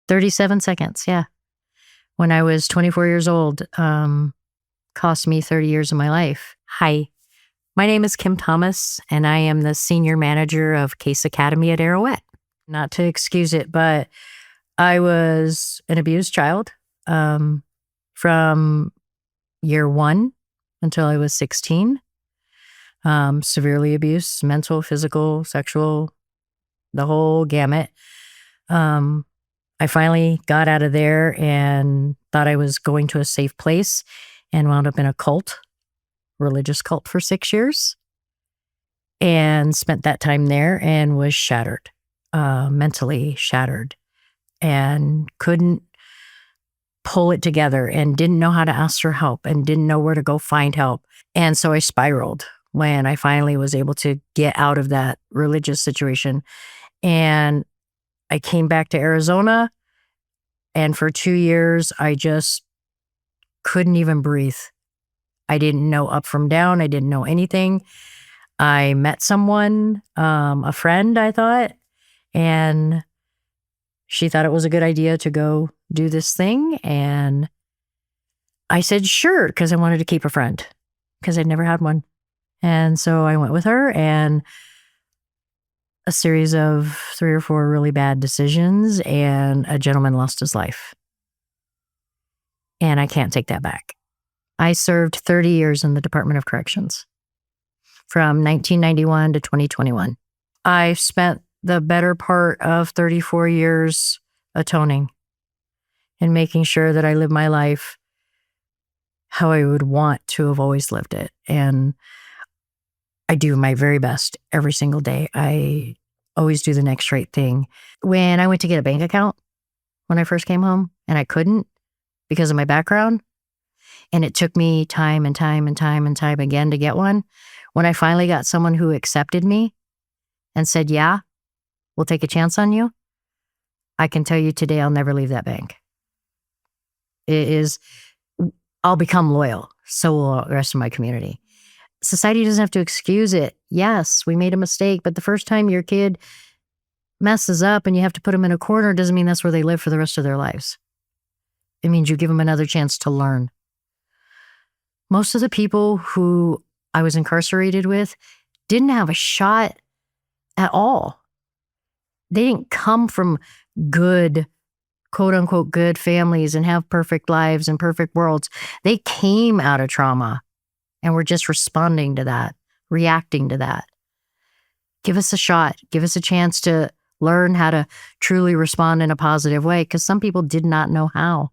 37 seconds, yeah. When I was 24 years old, cost me 30 years of my life. Hi, my name is Kim Thomas, and I am the senior manager of Case Academy at Arrowette. Not to excuse it, but I was an abused child from year one until I was 16. Severely abused, mental, physical, sexual, the whole gamut. I finally got out of there and thought I was going to a safe place and wound up in a cult, religious cult for 6 years, and spent that time there and was shattered, mentally shattered, and couldn't pull it together and didn't know how to ask for help and didn't know where to go find help. And so I spiraled when I finally was able to get out of that religious situation. And I came back to Arizona, and for 2 years, I just couldn't even breathe. I didn't know up from down. I didn't know anything. I met someone, a friend, I thought, and she thought it was a good idea to go do this thing. And I said, sure, because I wanted to keep a friend, because I'd never had one. And so I went with her, and a series of 3 or 4 really bad decisions, and a gentleman lost his life. And I can't take that back. I served 30 years in the Department of Corrections from 1991 to 2021. I spent the better part of 34 years atoning and making sure that I live my life how I would want to have always lived it. And I do my very best every single day. I always do the next right thing. When I went to get a bank account when I first came home, and I couldn't because of my background, and it took me time and time and time and time again to get one. When I finally got someone who accepted me and said, yeah, we'll take a chance on you, I can tell you today I'll never leave that bank. I'll become loyal. So will the rest of my community. Society doesn't have to excuse it. Yes, we made a mistake, but the first time your kid messes up and you have to put them in a corner doesn't mean that's where they live for the rest of their lives. It means you give them another chance to learn. Most of the people who I was incarcerated with didn't have a shot at all. They didn't come from good, quote unquote, good families and have perfect lives and perfect worlds. They came out of trauma and we're just responding to that, reacting to that. Give us a shot. Give us a chance to learn how to truly respond in a positive way, because some people did not know how.